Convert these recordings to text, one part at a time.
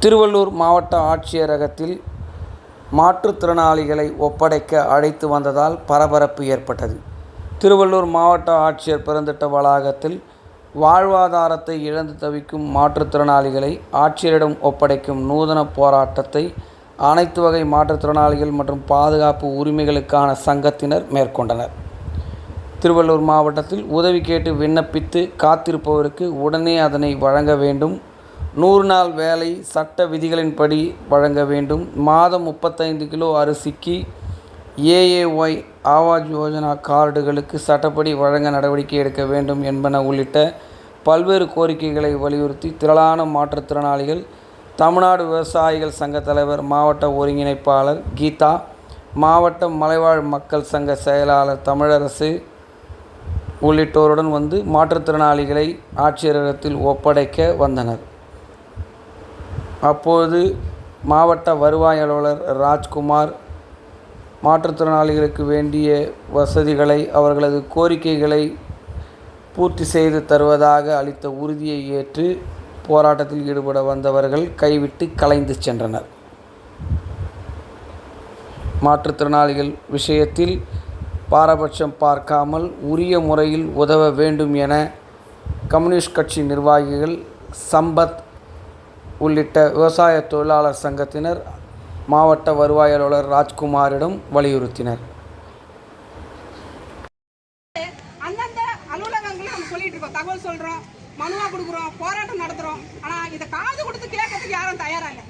திருவள்ளூர் மாவட்ட ஆட்சியரகத்தில் மாற்றுத்திறனாளிகளை ஒப்படைக்க அழைத்து வந்ததால் பரபரப்பு ஏற்பட்டது. திருவள்ளூர் மாவட்ட ஆட்சியர் பெருந்திட்ட வளாகத்தில் வாழ்வாதாரத்தை இழந்து தவிக்கும் மாற்றுத்திறனாளிகளை ஆட்சியரிடம் ஒப்படைக்கும் நூதன போராட்டத்தை அனைத்து வகை மாற்றுத்திறனாளிகள் மற்றும் பாதுகாப்பு உரிமைகளுக்கான சங்கத்தினர் மேற்கொண்டனர். திருவள்ளூர் மாவட்டத்தில் உதவி கேட்டு விண்ணப்பித்து காத்திருப்பவருக்கு உடனே அதனை வழங்க வேண்டும். 100 நாள் வேலை சட்ட விதிகளின்படி வழங்க வேண்டும். மாதம் 35 கிலோ அரிசிக்கு AAY ஆவாஸ் யோஜனா கார்டுகளுக்கு சட்டப்படி வழங்க நடவடிக்கை எடுக்க வேண்டும் என்பன உள்ளிட்ட பல்வேறு கோரிக்கைகளை வலியுறுத்தி திரளான மாற்றுத்திறனாளிகள் தமிழ்நாடு விவசாயிகள் சங்க தலைவர், மாவட்ட ஒருங்கிணைப்பாளர் கீதா, மாவட்ட மலைவாழ் மக்கள் சங்க செயலாளர் தமிழரசு உள்ளிட்டோருடன் வந்து மாற்றுத்திறனாளிகளை ஆட்சியரகத்தில் ஒப்படைக்க வந்தனர். அப்போது மாவட்ட வருவாய் அலுவலர் ராஜ்குமார் மாற்றுத்திறனாளிகளுக்கு வேண்டிய வசதிகளை, அவர்களது கோரிக்கைகளை பூர்த்தி செய்து தருவதாக அளித்த உறுதியை ஏற்று போராட்டத்தில் ஈடுபட வந்தவர்கள் கைவிட்டு கலைந்து சென்றனர். மாற்றுத்திறனாளிகள் விஷயத்தில் பாரபட்சம் பார்க்காமல் உரிய முறையில் உதவ வேண்டும் என கம்யூனிஸ்ட் கட்சி நிர்வாகிகள், சம்பத் உள்ளிட்ட விவசாய தொழிலாளர் சங்கத்தினர் மாவட்ட வருவாய் அலுவலர் ராஜ்குமாரிடம் வலியுறுத்தினர். அந்தந்த அலுவலகங்களும் நம்ம சொல்லிட்டு இருக்கோம், தகவல் சொல்றோம், மனுவா கொடுக்குறோம், போராட்டம் நடத்துறோம். ஆனா இதை காது கொடுத்து கேட்கறதுக்கு யாரும் தயாரா இல்லை.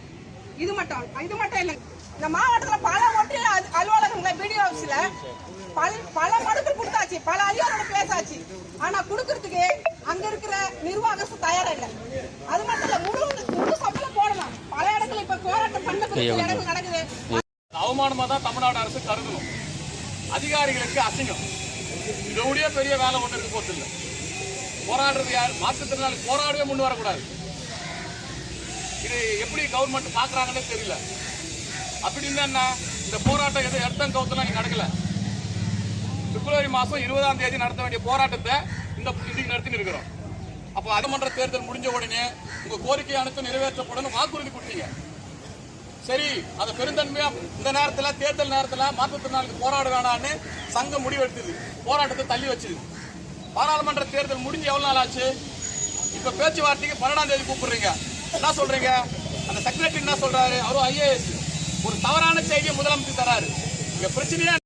இது மட்டும் இல்லை. இந்த மாவட்டத்தில் பல ஒன்றிய அலுவலகங்களை பிடிஓ ஆஃபீஸ்ல பல மனுக்கள் கொடுத்தாச்சு, பல அதிகாரியோட பேசாச்சு. ஆனா கொடுக்கறதுக்கு அங்க இருக்கிற நிர்வாகம் தயாரா இல்லை. அது மட்டும் இல்ல, முழு சம்பளம் போடலாம். பல இடத்துல இப்ப போராட்டம் பண்ண இடங்கள் நடக்குது. அவமானமா தான் தமிழ்நாடு அரசு கருதணும். அதிகாரிகளுக்கு அசிங்கம். இதோடைய பெரிய வேலை ஒண்ணு இருக்கு போது இல்லை. போராடுறது யார்? மாற்றுத்திறனாளி போராடவே முன் வரக்கூடாது. இது எப்படி கவர்மெண்ட் பாக்குறாங்கன்னு தெரியல. அப்படி இல்லைன்னா இந்த போராட்டம் எது எடுத்தம் கவுத்தெல்லாம் நீங்க நடக்கல. பிப்ரவரி மாசம் 20ஆம் தேதி நடத்த வேண்டிய போராட்டத்தை இன்னைக்கு நடத்தி இருக்கிறோம். அப்போ சட்டமன்ற தேர்தல் முடிஞ்ச உடனே உங்க கோரிக்கை அனைத்தும் நிறைவேற்றப்படும் வாக்குறுதி கொடுத்தீங்க. சரி, அதை பெருந்தன்மையா இந்த நேரத்தில் தேர்தல் நேரத்தில் மாற்றுத்திறனாளிக்கு போராட வேணான்னு சங்கம் முடிவெடுத்தது, போராட்டத்தை தள்ளி வச்சது. பாராளுமன்ற தேர்தல் முடிஞ்சு எவ்வளவு நாள் ஆச்சு? இப்ப பேச்சுவார்த்தைக்கு 12ஆம் தேதி கூப்பிடுறீங்க. என்ன சொல்றீங்க? அந்த செக்ரட்டரி என்ன சொல்றாரு? அவரும் IAS ஒரு தவறான செய்தியை முதலமைச்சர் தராரு. இங்க பிரச்சனையா